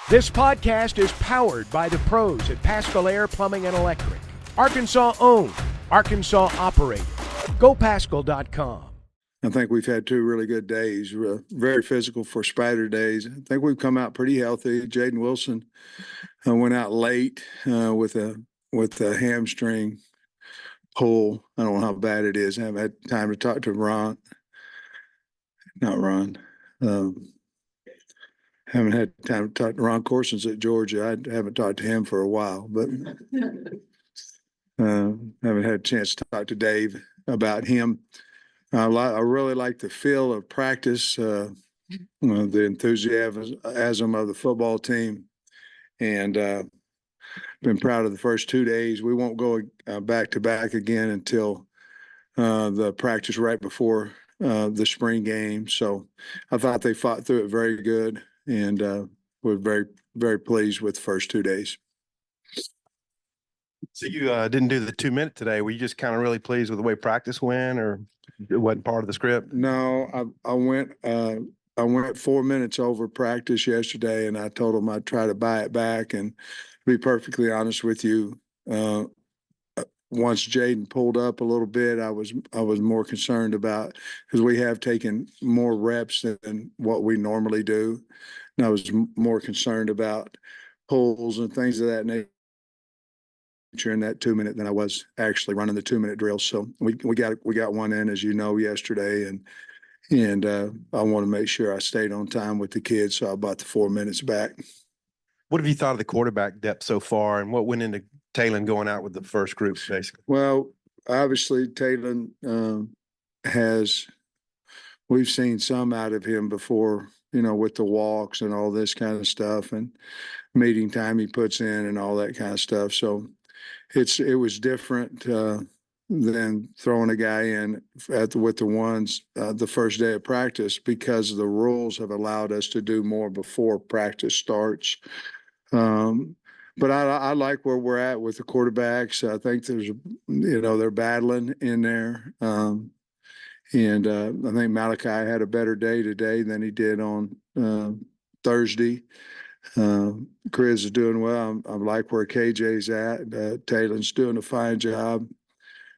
This podcast is powered by the pros at Paschal Air Plumbing and Electric. Arkansas owned, Arkansas operated. GoPaschal.com. I think we've had two really good days, very physical for Spider days. I think we've come out pretty healthy. Jaden Wilson went out late with a hamstring pull. I don't know how bad it is. I haven't had time to talk to Ron. Not Ron. Haven't had time to talk to Ron Corson's at Georgia. I haven't talked to him for a while, but haven't had a chance to talk to Dave about him. I really like the feel of practice, the enthusiasm of the football team, and been proud of the first 2 days. We won't go back to back again until the practice right before the spring game. So I thought they fought through it very good, and we're very, very pleased with the first 2 days. So you didn't do the 2 minute today. Were you just kind of really pleased with the way practice went, or it wasn't part of the script? No, I went 4 minutes over practice yesterday, and I told them I'd try to buy it back. And to be perfectly honest with you, once Jaden pulled up a little bit, I was more concerned about, because we have taken more reps than what we normally do, and I was more concerned about pulls and things of that nature in that 2 minute than I was actually running the 2 minute drill. So we got one in, as you know, yesterday, and I want to make sure I stayed on time with the kids, so I bought the 4 minutes back. What have you thought of the quarterback depth so far, and what went into Talon going out with the first group, basically? Well, obviously Talon we've seen some out of him before, with the walks and all this kind of stuff, and meeting time he puts in and all that kind of stuff. So it was different than throwing a guy in with the ones the first day of practice, because the rules have allowed us to do more before practice starts. But I like where we're at with the quarterbacks. I think they're battling in there. And I think Malachi had a better day today than he did on Thursday. Chris is doing well. I like where KJ's at. Talon's doing a fine job.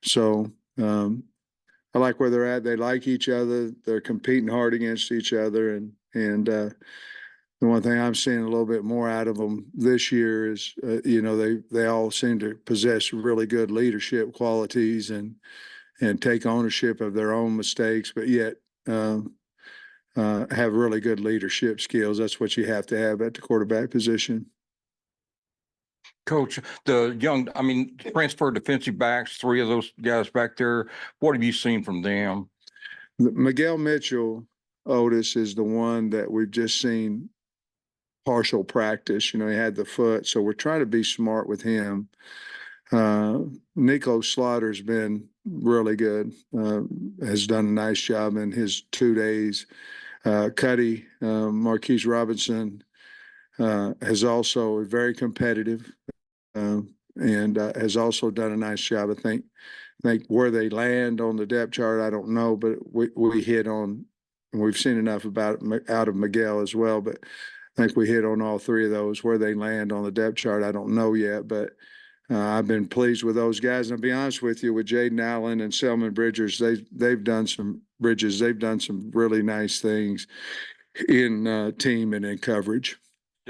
So I like where they're at. They like each other. They're competing hard against each other. And the one thing I'm seeing a little bit more out of them this year is, they all seem to possess really good leadership qualities and take ownership of their own mistakes, but yet have really good leadership skills. That's what you have to have at the quarterback position. Coach, transfer defensive backs, 3 of those guys back there, what have you seen from them? Miguel Mitchell, Otis, is the one that we've just seen partial practice. He had the foot, so we're trying to be smart with him. Nico Slaughter's been really good, has done a nice job in his 2 days. Cuddy, Marquise Robinson, has also very competitive, and has also done a nice job. I think where they land on the depth chart, I don't know, but we hit on, and we've seen enough out of Miguel as well, but I think we hit on all 3 of those. Where they land on the depth chart, I don't know yet, but I've been pleased with those guys. And I'll be honest with you, with Jaden Allen and Selman Bridgers, they've done some really nice things in team and in coverage.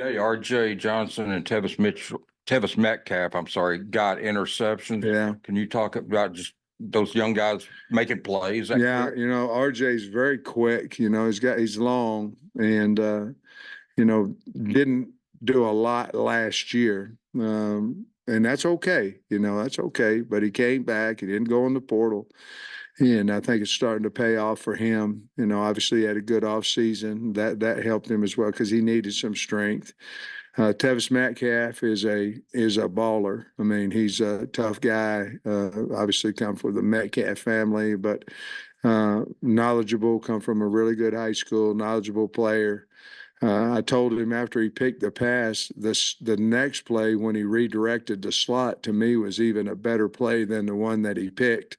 R.J. Johnson and Tevis Metcalf, got interceptions. Yeah. Can you talk about just those young guys making plays? Yeah, RJ's very quick. He's long, and didn't do a lot last year. And that's okay. That's okay. But he came back. He didn't go in the portal. And I think it's starting to pay off for him. Obviously he had a good off season. That helped him as well, because he needed some strength. Tevis Metcalf is a baller. I mean, he's a tough guy. Obviously come from the Metcalf family, but knowledgeable, come from a really good high school, knowledgeable player. I told him after he picked the pass, the next play when he redirected the slot, to me, was even a better play than the one that he picked.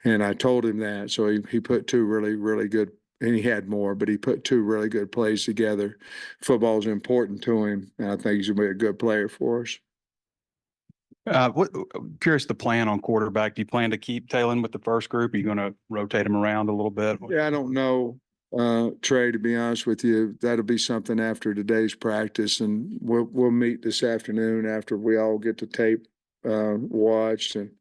And I told him that. So he put 2 really, really good and he had more, but he put two really good plays together. Football's important to him, and I think he's gonna be a good player for us. What curious the plan on quarterback? Do you plan to keep Taylor with the first group? Are you going to rotate him around a little bit? Yeah, I don't know, Trey, to be honest with you. That'll be something after today's practice, and we'll meet this afternoon after we all get the tape watched, and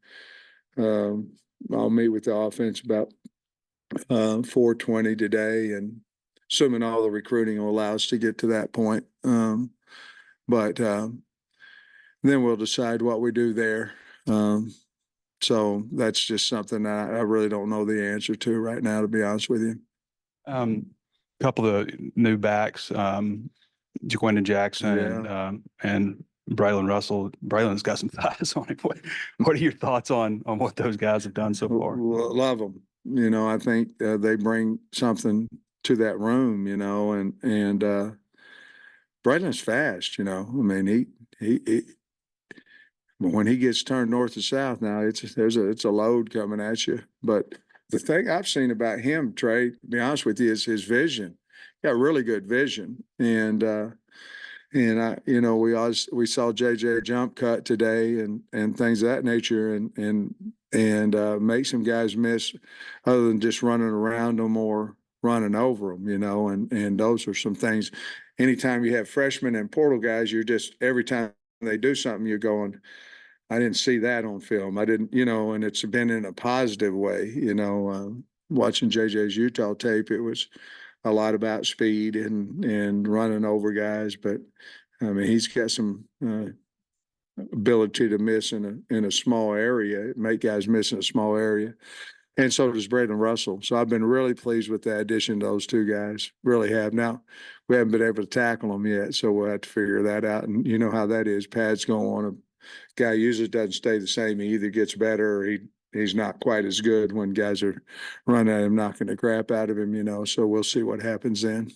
I'll meet with the offense about 4:20 today, and assuming all the recruiting will allow us to get to that point. But then we'll decide what we do there. So that's just something I really don't know the answer to right now, to be honest with you. Couple of new backs, Jaquindon Jackson and Braylon Russell. Braylon's got some thighs on him. What are your thoughts on what those guys have done so far? Love them. You know, I think they bring something to that room, you know, and Braylon's fast, you know. I mean, he when he gets turned north to south now, it's a load coming at you. But the thing I've seen about him, Trey, to be honest with you, is his vision. Got really good vision, and you know, we saw JJ jump cut today and things of that nature, and make some guys miss, other than just running around them or running over them, you know, and those are some things. Anytime you have freshmen and portal guys, you're just, every time they do something, you're going, I didn't see that on film. I didn't, you know, and it's been in a positive way, you know. Watching JJ's Utah tape, it was a lot about speed and running over guys, but I mean, he's got some ability to miss in a small area, make guys miss in a small area. And so does Braylon Russell. So I've been really pleased with the addition to those two guys. Really have. Now, we haven't been able to tackle them yet, so we'll have to figure that out. And you know how that is. Pads go on. A guy usually doesn't stay the same. He either gets better or he's not quite as good when guys are running at him, knocking the crap out of him, you know. So we'll see what happens then.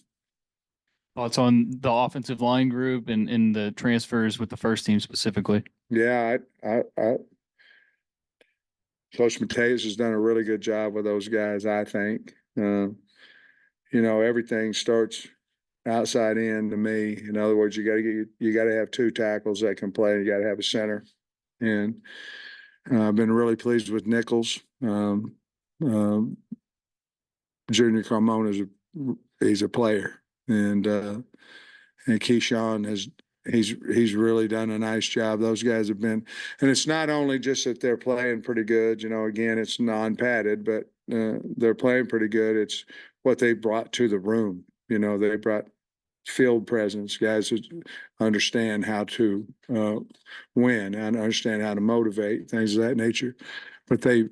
Thoughts on the offensive line group and the transfers with the first team specifically? Yeah, Coach Mateos has done a really good job with those guys, I think. You know, everything starts outside in to me. In other words, you got to have two tackles that can play. You got to have a center, and I've been really pleased with Nichols. Junior Carmona he's a player, and Keyshawn he's really done a nice job. Those guys have been, and it's not only just that they're playing pretty good, you know, again, it's non-padded, but they're playing pretty good. It's what they brought to the room. You know, they brought field presence, guys who understand how to win and understand how to motivate, things of that nature. But they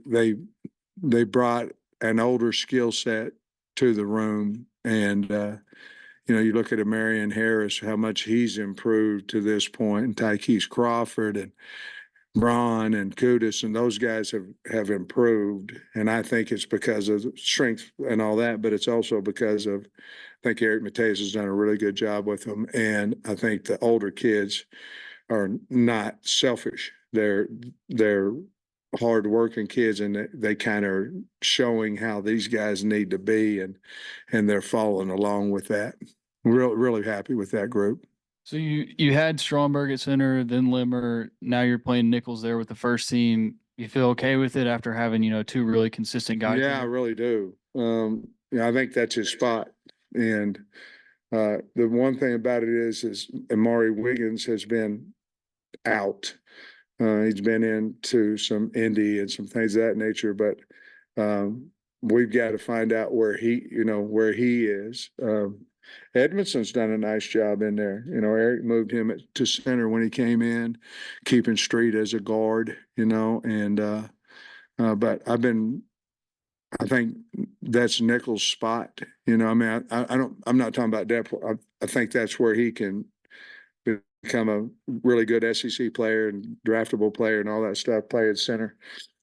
brought an older skill set to the room, and you know, you look at Marion Harris, how much he's improved to this point, and Tykees Crawford and Braun and Kudus, and those guys have improved. And I think it's because of strength and all that, but it's also because of, I think Eric Mateos has done a really good job with them. And I think the older kids are not selfish. They're hardworking kids, and they kind of are showing how these guys need to be, and they're following along with that. Really happy with that group. So you had Stromberg at center, then Limmer. Now you're playing Nichols there with the first team. You feel okay with it after having, you know, two really consistent guys? Yeah, I really do. Yeah, I think that's his spot. And the one thing about it is Amari Wiggins has been out. He's been into some Indy and some things of that nature, but we've got to find out where he is. Edmondson's done a nice job in there. You know, Eric moved him to center when he came in, keeping Street as a guard, you know, and but I think that's Nichols' spot. You know, I mean, I'm not talking about depth. I think that's where he can become a really good SEC player and draftable player and all that stuff, play at center.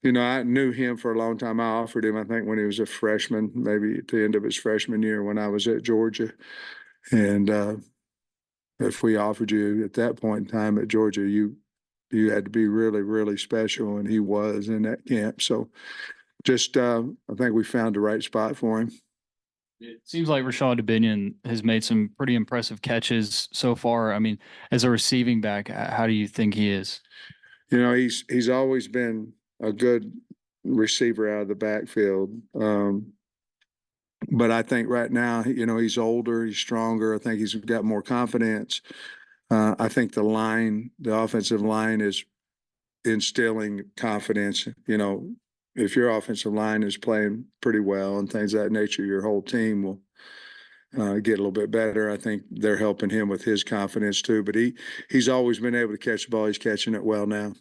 You know, I knew him for a long time. I offered him, I think, when he was a freshman, maybe at the end of his freshman year when I was at Georgia. And if we offered you at that point in time at Georgia, you had to be really, really special, and he was in that camp. So just I think we found the right spot for him. It seems like Rashad Binion has made some pretty impressive catches so far. I mean, as a receiving back, how do you think he is? You know, he's always been a good receiver out of the backfield. But I think right now, you know, he's older, he's stronger. I think he's got more confidence. I think the offensive line is instilling confidence. You know, if your offensive line is playing pretty well and things of that nature, your whole team will get a little bit better. I think they're helping him with his confidence too. But he's always been able to catch the ball. He's catching it well now.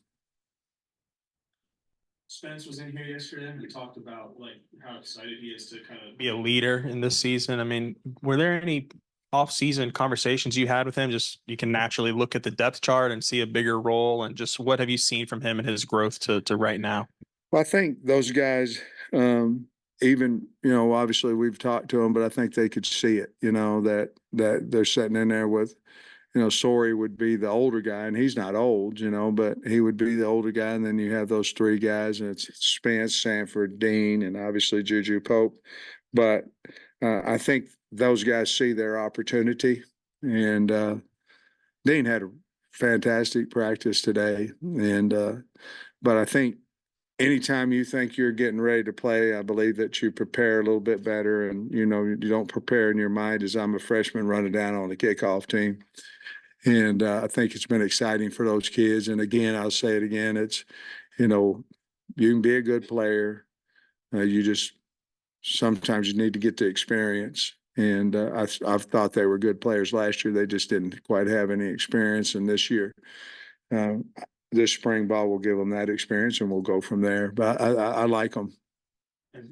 Spence was in here yesterday and we talked about like how excited he is to kind of be a leader in this season. I mean, were there any off-season conversations you had with him? Just you can naturally look at the depth chart and see a bigger role, and just what have you seen from him and his growth to right now? Well, I think those guys, even, you know, obviously we've talked to them, but I think they could see it, you know, that they're sitting in there with, you know, Sorey would be the older guy, and he's not old, you know, but he would be the older guy. And then you have those three guys, and it's Spence, Sanford, Dean, and obviously Juju Pope. But I think those guys see their opportunity. And Dean had a fantastic practice today. And but I think anytime you think you're getting ready to play, I believe that you prepare a little bit better. And, you know, you don't prepare in your mind as I'm a freshman running down on the kickoff team. And I think it's been exciting for those kids. And again, I'll say it again, it's, you know, you can be a good player. You just, sometimes you need to get the experience. And I've thought they were good players last year. They just didn't quite have any experience. And this year, this spring ball will give them that experience, and we'll go from there. But I like them.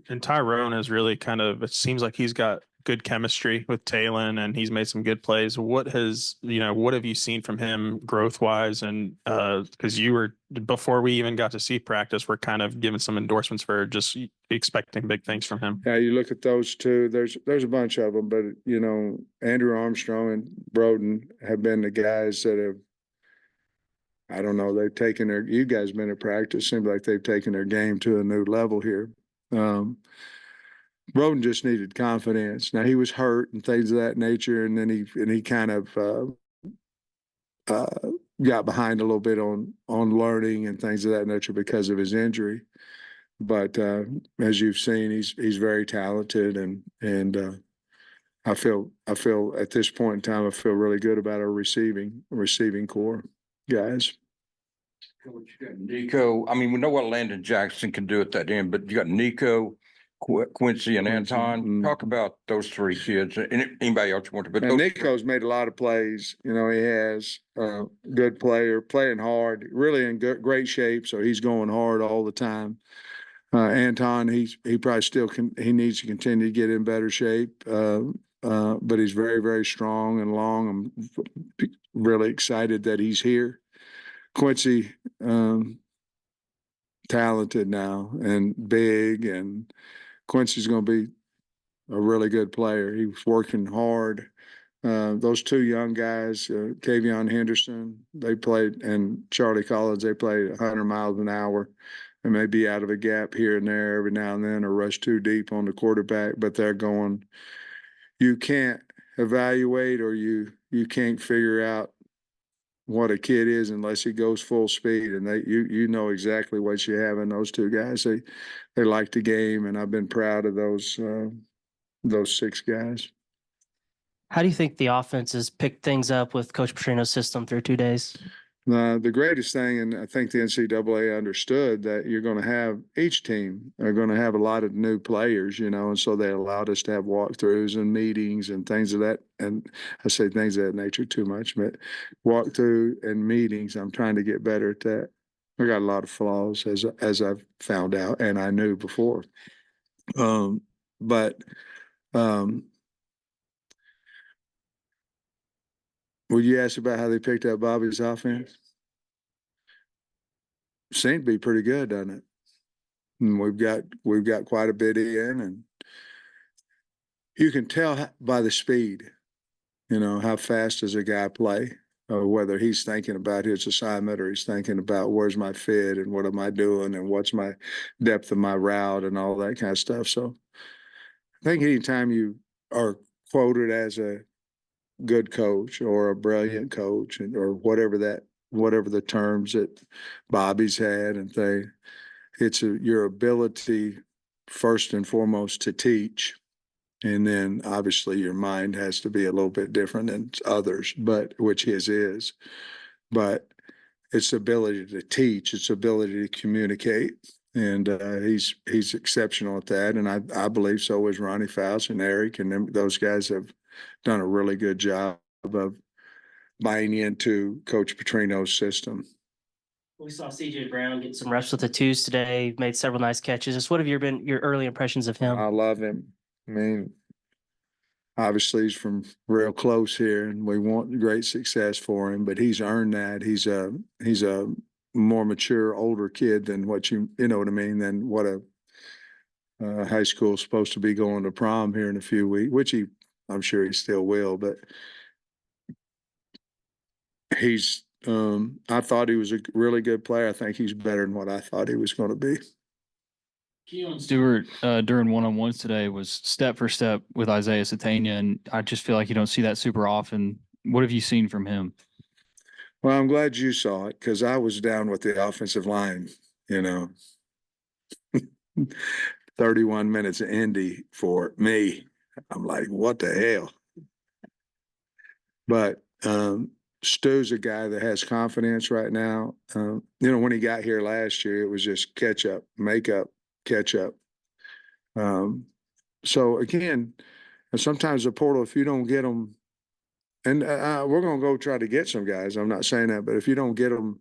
And Tyrone is really kind of, it seems like he's got good chemistry with Talon and he's made some good plays. What have you seen from him growth wise? And because you were, before we even got to see practice, we're kind of giving some endorsements for just expecting big things from him. Yeah, you look at those two, there's a bunch of them, but, you know, Andrew Armstrong and Broden have been the guys that have, I don't know, they've taken you guys been at practice, seems like they've taken their game to a new level here. Broden just needed confidence. Now he was hurt and things of that nature, and then he kind of got behind a little bit on learning and things of that nature because of his injury. But as you've seen, he's very talented, and I feel at this point in time I feel really good about our receiving core guys. Coach, you got Nico. I mean, we know what Landon Jackson can do at that end, but you got Nico, Quincy, and Anton. Talk about those three kids. And anybody else you want to? But and Nico's made a lot of plays. You know, he has good player, playing hard, really in great shape. So he's going hard all the time. Anton, he probably still he needs to continue to get in better shape. But he's very, very strong and long. I'm really excited that he's here. Quincy, talented now and big, and Quincy's going to be a really good player. He was working hard. Those two young guys, Kavion Henderson, they played, and Charlie Collins, they played 100 miles an hour, and may be out of a gap here and there every now and then, or rush too deep on the quarterback, but they're going. You can't evaluate, or you can't figure out what a kid is unless he goes full speed, and you know exactly what you have in those two guys. They like the game, and I've been proud of those six guys. How do you think the offense has picked things up with Coach Petrino's system through 2 days? The greatest thing, and I think the NCAA understood that you're going to have, each team are going to have a lot of new players, you know, and so they allowed us to have walkthroughs and meetings and things of that. And I say things of that nature too much, but walkthrough and meetings, I'm trying to get better at that. I got a lot of flaws as I've found out, and I knew before. But would you ask about how they picked up Bobby's offense? Seemed to be pretty good, doesn't it? And we've got quite a bit in, and you can tell by the speed, you know, how fast does a guy play, or whether he's thinking about his assignment or he's thinking about where's my fit and what am I doing and what's my depth of my route and all that kind of stuff. So I think anytime you are quoted as a good coach or a brilliant coach, or whatever the terms that Bobby's had and thing. It's your ability first and foremost to teach. And then obviously your mind has to be a little bit different than others, but which his is. But it's the ability to teach, it's the ability to communicate. And he's exceptional at that. And I believe so is Ronnie Faust and Eric, and those guys have done a really good job of buying into Coach Petrino's system. We saw CJ Brown get some reps with the twos today, made several nice catches. Just what have been your early impressions of him? I love him. I mean, obviously he's from real close here, and we want great success for him, but he's earned that. He's a more mature, older kid than what you know what I mean, than what a high school is supposed to be going to prom here in a few weeks, which I'm sure he still will, but I thought he was a really good player. I think he's better than what I thought he was going to be. Keon Stewart during one-on-ones today was step for step with Isaiah Satania, and I just feel like you don't see that super often. What have you seen from him? Well, I'm glad you saw it, because I was down with the offensive line, 31 minutes of Indy for me. I'm like, what the hell? But Stu's a guy that has confidence right now. When he got here last year, it was just catch up, make up, catch up. So again, sometimes the portal, if you don't get them, and we're going to go try to get some guys. I'm not saying that, but if you don't get them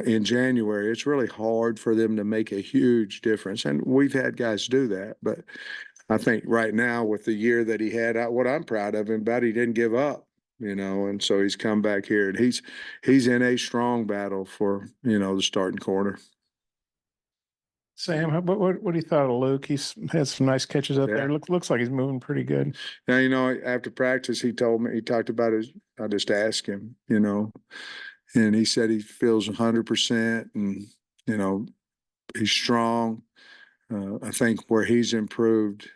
in January, it's really hard for them to make a huge difference. And we've had guys do that, but I think right now with the year that he had, what I'm proud of him about, he didn't give up. And so he's come back here, and he's in a strong battle for, the starting corner. Sam, what do you thought of Luke? He's had some nice catches up there. Looks like he's moving pretty good. Now, after practice, he talked about I just asked him, and he said he feels 100% and, he's strong. I think where he's improved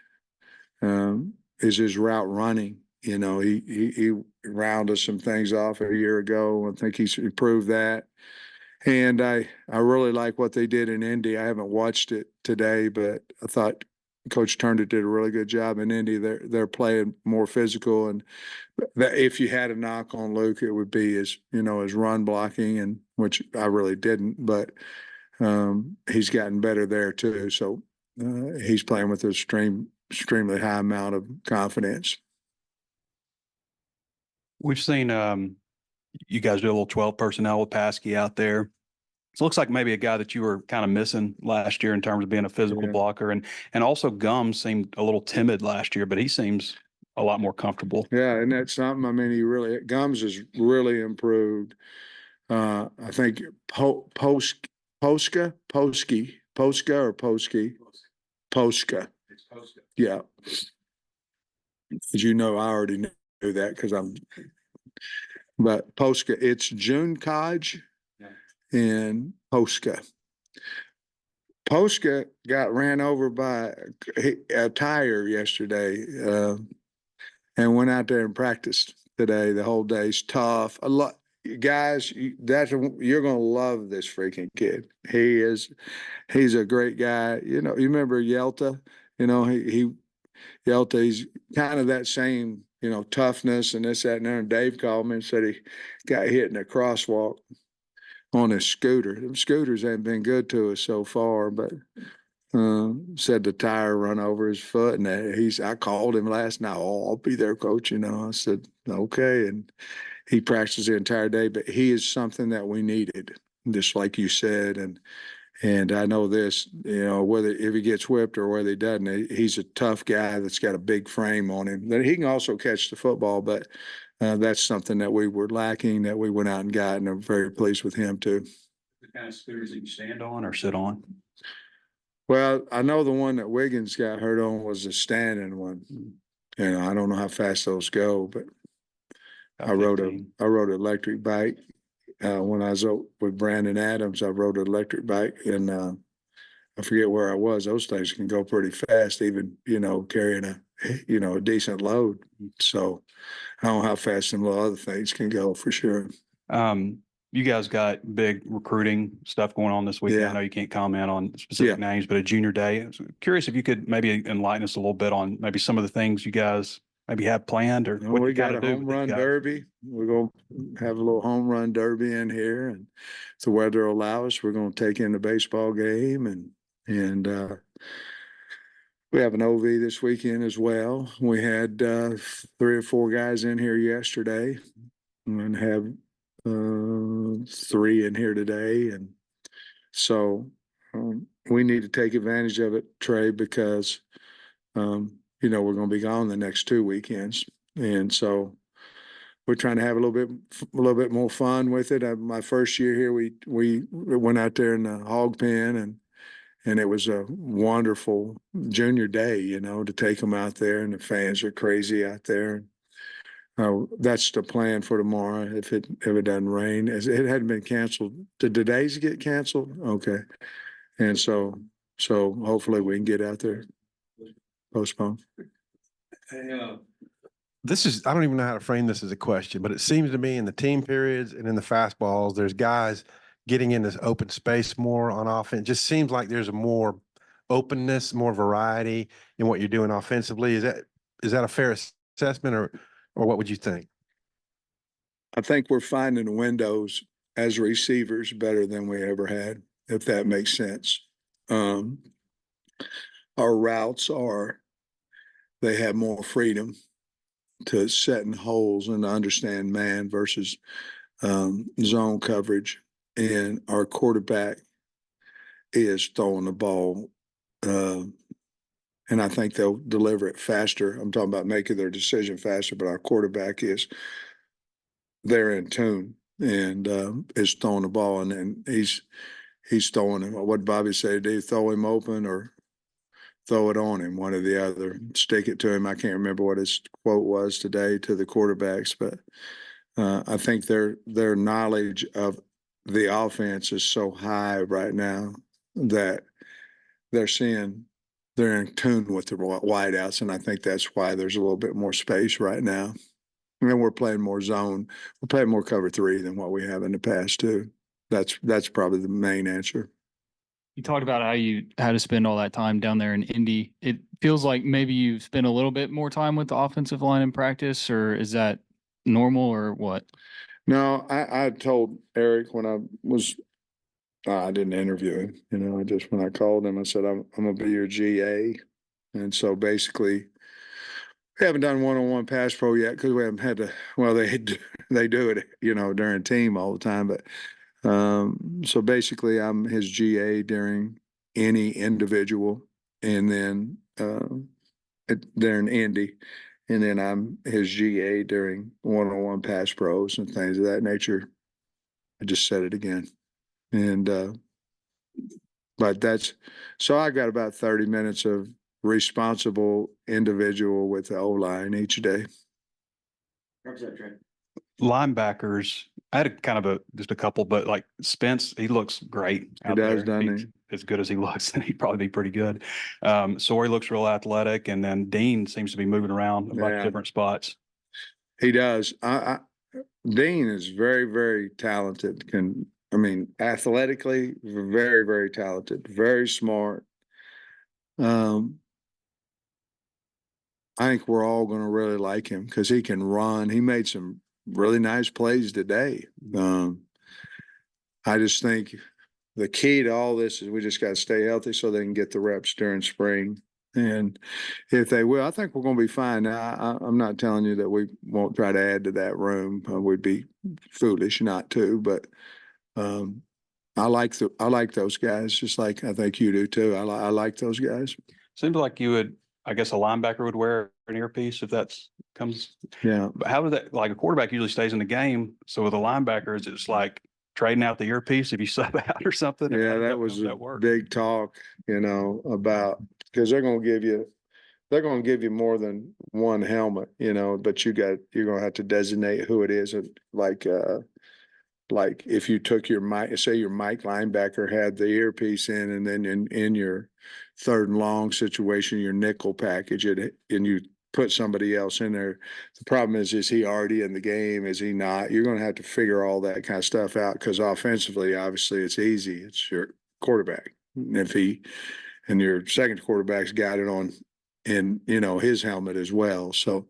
is his route running. He rounded some things off a year ago. I think he's improved that. And I really like what they did in Indy. I haven't watched it today, but I thought Coach Turner did a really good job in Indy. They're playing more physical, and if you had a knock on Luke, it would be his run blocking, and which I really didn't, but he's gotten better there too. So he's playing with an extremely high amount of confidence. We've seen you guys do a little 12 personnel with Paskey out there. So it looks like maybe a guy that you were kind of missing last year in terms of being a physical blocker. And also Gums seemed a little timid last year, but he seems a lot more comfortable. Yeah, and that's something, Gums has really improved. I think Posca. Yeah. As you know, I already knew that because but Posca, it's June Kodge and Posca. Posca got ran over by a tire yesterday and went out there and practiced today. The whole day's tough. A lot, guys, you're going to love this freaking kid. He's a great guy. You remember Yelta? Yelta, he's kind of that same, toughness and this, that, and there. And Dave called me and said he got hit in a crosswalk on his scooter. The scooters ain't been good to us so far, but said the tire run over his foot. And I called him last night. Oh, I'll be there, coach. I said, okay. And he practiced the entire day, but he is something that we needed, just like you said. And I know this, whether if he gets whipped or whether he doesn't, he's a tough guy that's got a big frame on him. He can also catch the football, but that's something that we were lacking, that we went out and got, and I'm very pleased with him too. The kind of scooters that you stand on or sit on? Well, I know the one that Wiggins got hurt on was a standing one. I don't know how fast those go, but I rode an electric bike. When I was with Brandon Adams, I rode an electric bike, and I forget where I was. Those things can go pretty fast, even, carrying a you know, a decent load. So I don't know how fast some other things can go for sure. You guys got big recruiting stuff going on this weekend. Yeah. I know you can't comment on specific Yeah. names, but a junior day. I was curious if you could maybe enlighten us a little bit on maybe some of the things you guys maybe have planned or Well, what we you got got to a do home with these run guys. derby. We're going to have a little home run derby in here, and if the weather allows us, we're going to take in the baseball game, and we have an OV this weekend as well. We had 3 or 4 guys in here yesterday, and have 3 in here today, and so we need to take advantage of it, Trey, because you know, we're going to be gone the next 2 weekends, and so we're trying to have a little bit more fun with it. My first year here, we went out there in the hog pen, and it was a wonderful junior day, you know, to take them out there, and the fans are crazy out there. That's the plan for tomorrow. If it doesn't rain, it hadn't been canceled. Did the days get canceled? Okay, and so hopefully we can get out there. Postpone. This is, I don't even know how to frame this as a question, but it seems to me in the team periods and in the fastballs, there's guys getting in this open space more on offense. It just seems like there's a more openness, more variety in what you're doing offensively. Is that a fair assessment, or what would you think? I think we're finding windows as receivers better than we ever had, if that makes sense. Our routes they have more freedom to set in holes and to understand man versus zone coverage. And our quarterback is throwing the ball. And I think they'll deliver it faster. I'm talking about making their decision faster, but our quarterback they're in tune and is throwing the ball, and he's throwing him. What did Bobby say? Did he throw him open or throw it on him? One or the other. Stick it to him. I can't remember what his quote was today to the quarterbacks, but I think their knowledge of the offense is so high right now that they're in tune with the wideouts, and I think that's why there's a little bit more space right now. And we're playing more zone. We're playing more cover 3 than what we have in the past too. That's probably the main answer. You talked about how you had to spend all that time down there in Indy. It feels like maybe you've spent a little bit more time with the offensive line in practice, or is that normal or what? No, I told Eric when I didn't interview him, you know, when I called him, I said, I'm going to be your GA. And so basically, we haven't done one-on-one pass pro yet because we haven't had to, well, they do it, you know, during team all the time. But so basically I'm his GA during any individual, and then during Indy, and then I'm his GA during one-on-one pass pros and things of that nature. I just said it again. And but so I got about 30 minutes of responsible individual with the O-line each day. Linebackers, I had just a couple, but like Spence, he looks great out does, there. doesn't He's as good as he looks, then he'd probably be pretty good. Sori looks real athletic, and then Dean seems to be moving around a bunch of different spots. He does. Dean is very, very talented. Athletically, very, very talented, very smart. I think we're all going to really like him because he can run. He made some really nice plays today. I just think the key to all this is we just got to stay healthy so they can get the reps during spring. And if they will, I think we're going to be fine. Now, I'm not telling you that we won't try to add to that room. We'd be foolish not to, but I like those guys, just like I think you do too. I like those guys. Seems like you would, I guess a linebacker would wear an earpiece if comes. Yeah. But how does that, like a quarterback usually stays in the game. So with a linebacker, is it just like trading out the earpiece if you sub out or something? Yeah, that was a big talk, you know, about, because they're going to give you more than one helmet, you know, but you're going to have to designate who it is. Like Like if you took your mic, say your Mike linebacker had the earpiece in, and then in your third and long situation, your nickel package, and you put somebody else in there. The problem is he already in the game? Is he not? You're going to have to figure all that kind of stuff out, because offensively, obviously, it's easy. It's your quarterback. And if and your second quarterback's got it on in, his helmet as well. So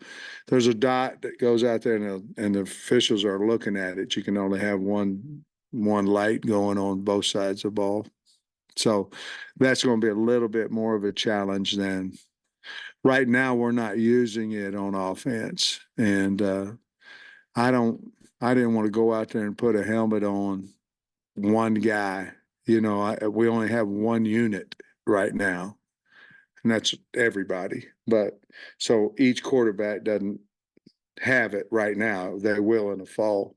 there's a dot that goes out there, and the officials are looking at it. You can only have one light going on both sides of the ball. So that's going to be a little bit more of a challenge than right now. We're not using it on offense. And I didn't want to go out there and put a helmet on one guy. We only have one unit right now, and that's everybody. But so each quarterback doesn't have it right now. They will in the fall.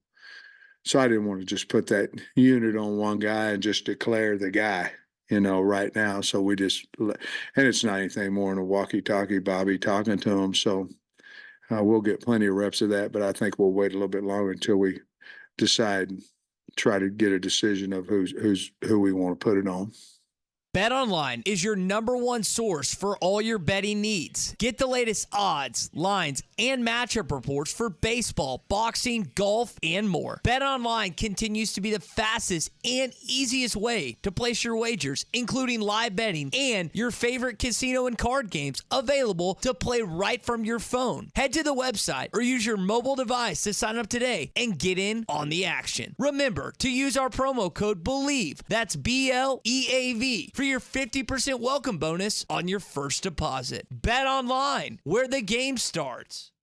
So I didn't want to just put that unit on one guy and just declare the guy, right now. So we just, and it's not anything more than a walkie-talkie, Bobby talking to him. So we'll get plenty of reps of that, but I think we'll wait a little bit longer until we decide, try to get a decision of who we want to put it on. BetOnline is your #1 source for all your betting needs. Get the latest odds, lines, and matchup reports for baseball, boxing, golf, and more. BetOnline continues to be the fastest and easiest way to place your wagers, including live betting and your favorite casino and card games available to play right from your phone. Head to the website or use your mobile device to sign up today and get in on the action. Remember to use our promo code BELIEVE, that's BLEAV, for your 50% welcome bonus on your first deposit. Bet online, where the game starts.